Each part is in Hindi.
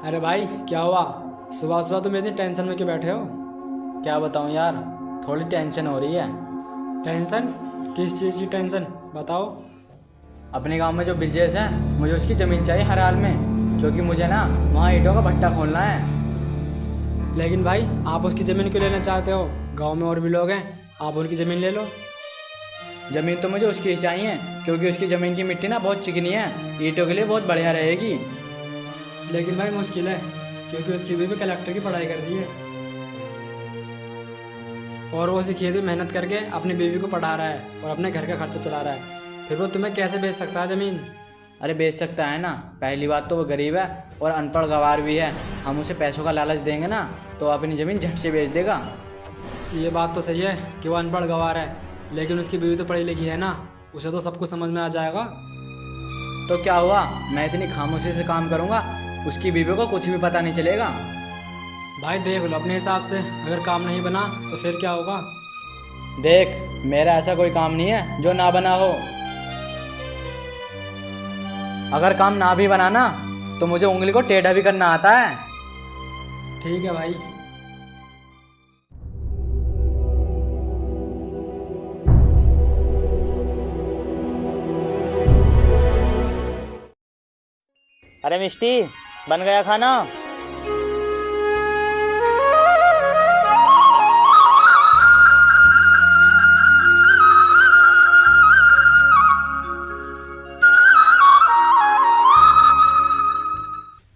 अरे भाई क्या हुआ? सुबह सुबह तुम इतनी टेंशन में क्यों बैठे हो? क्या बताऊं यार, थोड़ी टेंशन हो रही है। टेंशन? किस चीज़ की टेंशन बताओ। अपने गांव में जो ब्रिजेश है, मुझे उसकी ज़मीन चाहिए हर हाल में, क्योंकि मुझे ना वहाँ ईंटों का भट्टा खोलना है। लेकिन भाई आप उसकी ज़मीन क्यों लेना चाहते हो? गांव में और भी लोग हैं, आप उनकी ज़मीन ले लो। ज़मीन तो मुझे उसकी ही चाहिए, क्योंकि उसकी ज़मीन की मिट्टी ना बहुत चिकनी है, ईंटों के लिए बहुत बढ़िया रहेगी। लेकिन भाई मुश्किल है, क्योंकि उसकी बीवी कलेक्टर की पढ़ाई कर रही है और वो उसी खेती में मेहनत करके अपनी बीवी को पढ़ा रहा है और अपने घर का खर्चा चला रहा है। फिर वो तुम्हें कैसे बेच सकता है ज़मीन? अरे बेच सकता है ना। पहली बात तो वो गरीब है और अनपढ़ गवार भी है। हम उसे पैसों का लालच देंगे ना तो अपनी ज़मीन झट से बेच देगा। ये बात तो सही है कि वो अनपढ़ गवार है, लेकिन उसकी बीवी तो पढ़ी लिखी है ना, उसे तो सब कुछ समझ में आ जाएगा। तो क्या हुआ, मैं इतनी खामोशी से काम करूँगा, उसकी बीवी को कुछ भी पता नहीं चलेगा। भाई देख लो अपने हिसाब से, अगर काम नहीं बना तो फिर क्या होगा? देख, मेरा ऐसा कोई काम नहीं है जो ना बना हो। अगर काम ना भी बना ना तो मुझे उंगली को टेढ़ा भी करना आता है। ठीक है भाई। अरे मिष्टी, बन गया खाना?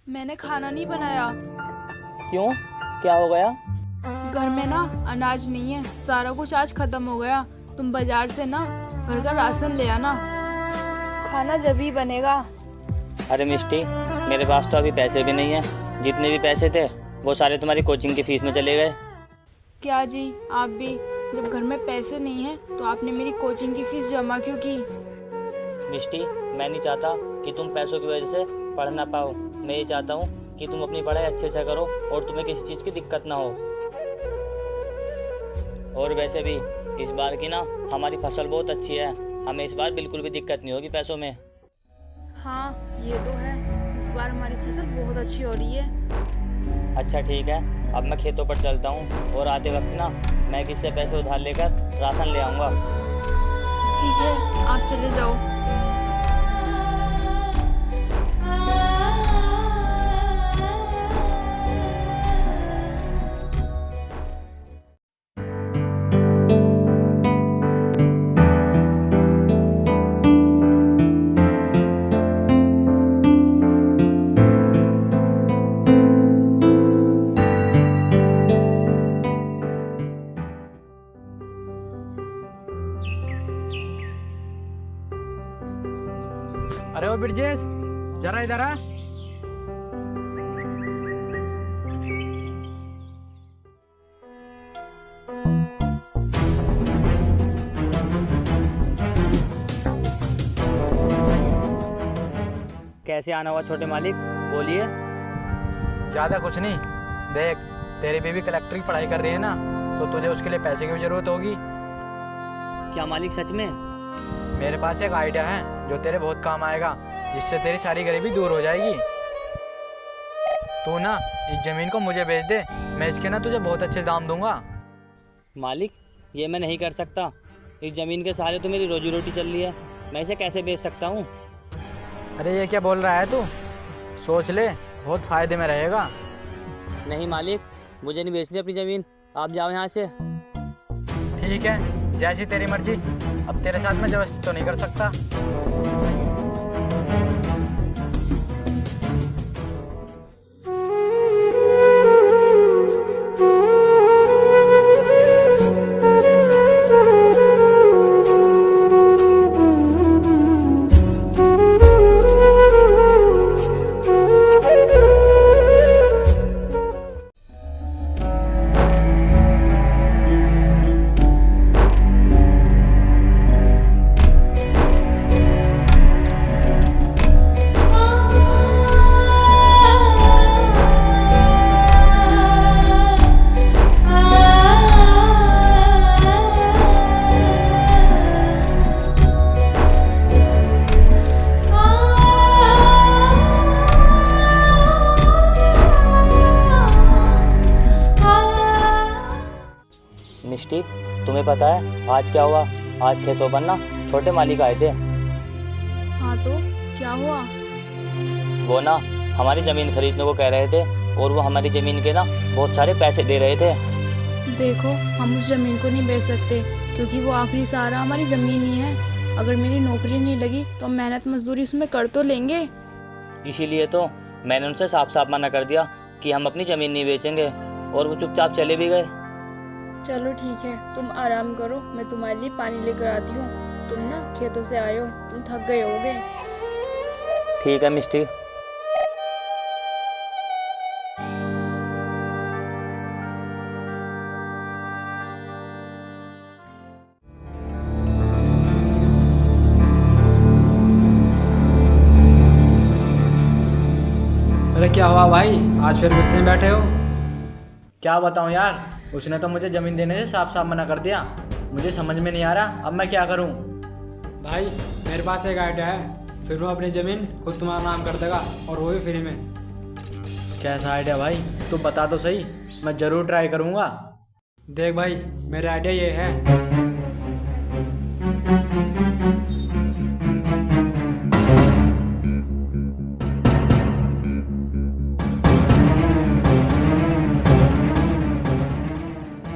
मैंने खाना नहीं बनाया। क्यों, क्या हो गया? घर में ना अनाज नहीं है, सारा कुछ आज खत्म हो गया। तुम बाजार से ना घर का राशन ले आना, खाना जब ही बनेगा। अरे मिष्टी, मेरे पास तो अभी पैसे भी नहीं है। जितने भी पैसे थे वो सारे तुम्हारी कोचिंग की फीस में चले गए। क्या जी, आप भी? जब घर में पैसे नहीं है तो आपने मेरी कोचिंग की फीस जमा क्यों की? मिष्टी, मैं नहीं चाहता कि तुम पैसों की वजह से पढ़ ना पाओ। मैं ये चाहता हूँ कि तुम अपनी पढ़ाई अच्छे से करो और तुम्हें किसी चीज़ की दिक्कत ना हो। और वैसे भी इस बार की ना हमारी फसल बहुत अच्छी है, हमें इस बार बिल्कुल भी दिक्कत नहीं होगी पैसों में। हाँ ये तो है, इस बार हमारी फसल बहुत अच्छी हो रही है। अच्छा ठीक है, अब मैं खेतों पर चलता हूँ और आते वक्त ना मैं किससे पैसे उधार लेकर राशन ले आऊँगा। ठीक है, आप चले जाओ। अरे ओ ब्रिजेश, जरा इधर आ। कैसे आना हुआ छोटे मालिक, बोलिए। ज़्यादा कुछ नहीं, देख तेरी बीवी कलेक्टर की पढ़ाई कर रही है ना, तो तुझे उसके लिए पैसे की भी ज़रूरत होगी। क्या मालिक सच में? मेरे पास एक आइडिया है जो तेरे बहुत काम आएगा, जिससे तेरी सारी गरीबी दूर हो जाएगी। तू ना इस ज़मीन को मुझे बेच दे, मैं इसके ना तुझे बहुत अच्छे दाम दूंगा। मालिक, ये मैं नहीं कर सकता। इस ज़मीन के सहारे तो मेरी रोजी रोटी चल रही है, मैं इसे कैसे बेच सकता हूँ? अरे ये क्या बोल रहा है तू? सोच ले, बहुत फ़ायदे में रहेगा। नहीं मालिक, मुझे नहीं बेचनी अपनी ज़मीन, आप जाओ यहाँ से। ठीक है, जैसी तेरी मर्जी। अब तेरे साथ मैं जबरदस्ती तो नहीं कर सकता। मिष्टी, तुम्हें पता है आज क्या हुआ? आज खेतों पर ना छोटे मालिक आए थे। हाँ तो क्या हुआ? वो ना हमारी ज़मीन खरीदने को कह रहे थे और वो हमारी ज़मीन के ना बहुत सारे पैसे दे रहे थे। देखो, हम उस ज़मीन को नहीं बेच सकते क्योंकि वो आखिरी सहारा हमारी ज़मीन ही है। अगर मेरी नौकरी नहीं लगी तो हम मेहनत मजदूरी उसमें कर तो लेंगे। इसीलिए तो मैंने उनसे साफ साफ मना कर दिया कि हम अपनी ज़मीन नहीं बेचेंगे, और वो चुपचाप चले भी गए। चलो ठीक है, तुम आराम करो, मैं तुम्हारे लिए पानी लेकर आती हूँ। तुम ना खेतों से आए हो, तुम थक गए होगे। ठीक है मिष्टी। अरे क्या हुआ भाई, आज फिर गुस्से में बैठे हो? क्या बताऊं यार, उसने तो मुझे ज़मीन देने से साफ साफ मना कर दिया। मुझे समझ में नहीं आ रहा अब मैं क्या करूं। भाई मेरे पास एक आइडिया है, फिर वो अपनी ज़मीन खुद तुम्हारा नाम कर देगा और वो भी फ्री में। कैसा आइडिया भाई, तू बता तो सही, मैं ज़रूर ट्राई करूंगा। देख भाई, मेरा आइडिया ये है।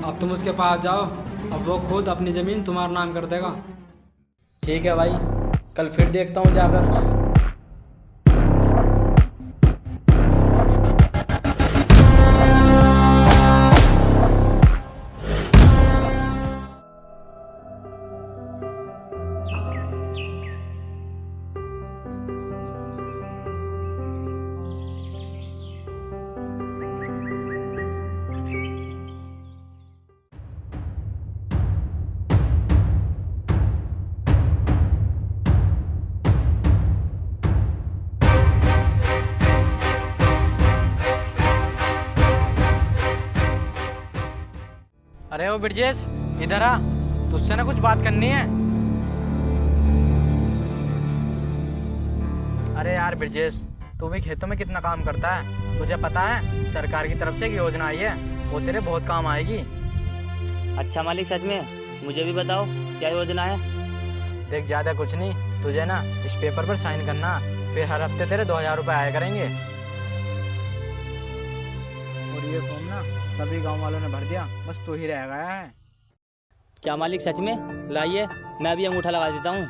अब तुम उसके पास जाओ, अब वो खुद अपनी ज़मीन तुम्हारा नाम कर देगा। ठीक है भाई, कल फिर देखता हूँ जाकर। अरे ओ ब्रजेश, इधर आ, तुझसे ना कुछ बात करनी है। अरे यार ब्रजेश, तू भी खेतों में कितना काम करता है, तुझे पता है सरकार की तरफ से एक योजना आई है, वो तेरे बहुत काम आएगी। अच्छा मालिक, सच में? मुझे भी बताओ क्या योजना है। देख, ज़्यादा कुछ नहीं, तुझे ना इस पेपर पर साइन करना, फिर हर हफ्ते तेरे 2000 रुपये आया करेंगे। और ये फॉर्म ना सभी गांव वालों ने भर दिया, बस तू ही रह गया है। क्या मालिक सच में? लाइए मैं भी अंगूठा लगा देता हूँ।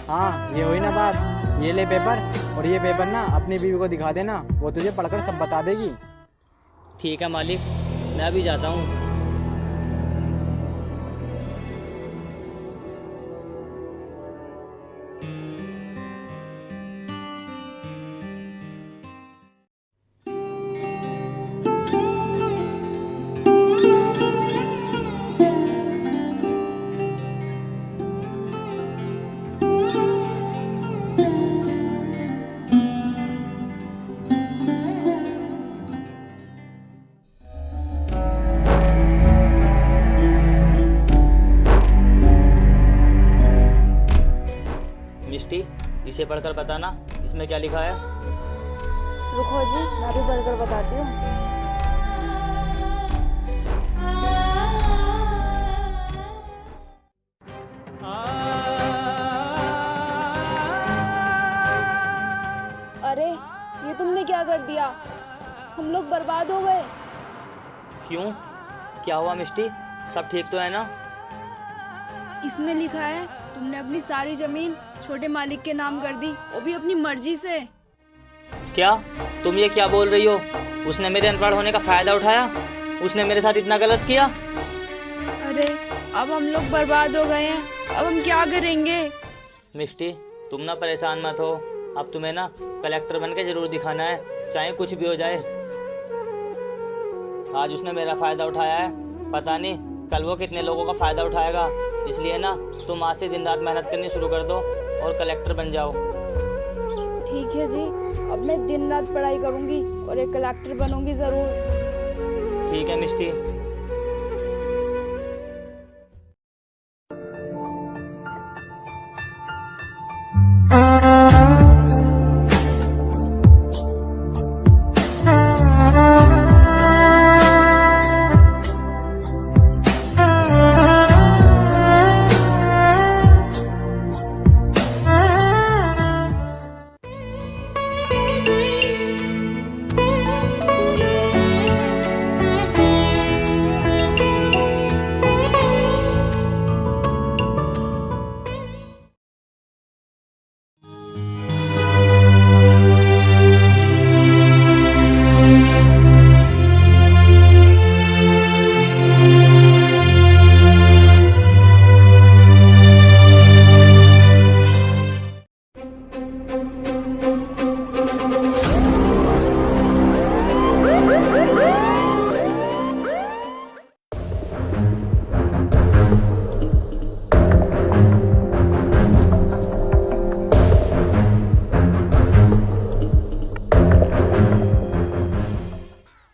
हाँ, ये हुई ना बात। ये ले पेपर, और ये पेपर ना अपनी बीवी को दिखा देना, वो तुझे पढ़कर सब बता देगी। ठीक है मालिक, मैं भी जाता हूँ। मिष्टी, इसे पढ़कर बताना इसमें क्या लिखा है। रुको जी, मैं भी पढ़कर बताती हूँ। अरे ये तुमने क्या कर दिया? हम लोग बर्बाद हो गए। क्यों, क्या हुआ मिष्टी? सब ठीक तो है ना? इसमें लिखा है तुमने अपनी सारी जमीन छोटे मालिक के नाम कर दी, वो भी अपनी मर्जी से। क्या तुम ये क्या बोल रही हो? उसने मेरे अनपढ़ होने का फायदा उठाया? उसने मेरे साथ इतना गलत किया? अरे अब हम लोग बर्बाद हो गए हैं, अब हम क्या करेंगे? मिष्टी, तुम ना परेशान मत हो, अब तुम्हें ना कलेक्टर बन के जरूर दिखाना है, चाहे कुछ भी हो जाए। आज उसने मेरा फ़ायदा उठाया है, पता नहीं कल वो कितने लोगों का फ़ायदा उठाएगा। इसलिए ना तुम आज से दिन रात मेहनत करनी शुरू कर दो और कलेक्टर बन जाओ। ठीक है जी, अब मैं दिन रात पढ़ाई करूंगी और एक कलेक्टर बनूंगी ज़रूर। ठीक है मिष्टी।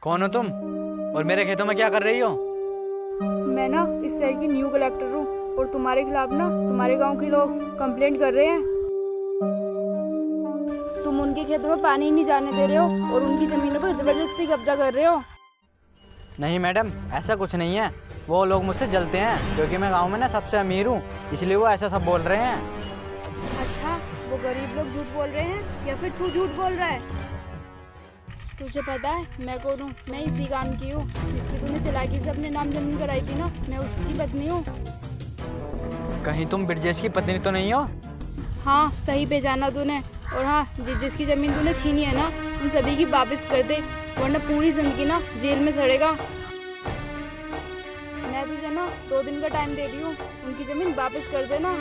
कौन हो तुम और मेरे खेतों में क्या कर रही हो? मैं ना इस शहर की न्यू कलेक्टर हूँ और तुम्हारे खिलाफ ना तुम्हारे गांव के लोग कंप्लेंट कर रहे हैं। तुम उनके खेतों में पानी ही नहीं जाने दे रहे हो और उनकी जमीनों पर जबरदस्ती कब्जा कर रहे हो। नहीं मैडम, ऐसा कुछ नहीं है। वो लोग मुझसे जलते हैं क्योंकि मैं गांव में ना सबसे अमीर हूँ, इसलिए वो ऐसा सब बोल रहे हैं। अच्छा, वो गरीब लोग झूठ बोल रहे हैं या फिर तू झूठ बोल रहा है? तुझे पता है मैं कौन हूँ? मैं इसी काम की हूँ जिसकी तूने चालाकी से अपने नाम जमीन कराई थी ना, मैं उसकी पत्नी हूँ। कहीं तुम ब्रजेश की पत्नी तो नहीं हो? हाँ, सही पहचाना तूने। और हाँ, जिसकी जमीन तूने छीनी है ना, उन सभी की वापस कर दे, वरना पूरी जिंदगी ना जेल में सड़ेगा। मैं तुझे ना 2 दिन का टाइम दे रही हूँ, उनकी जमीन वापस कर देना।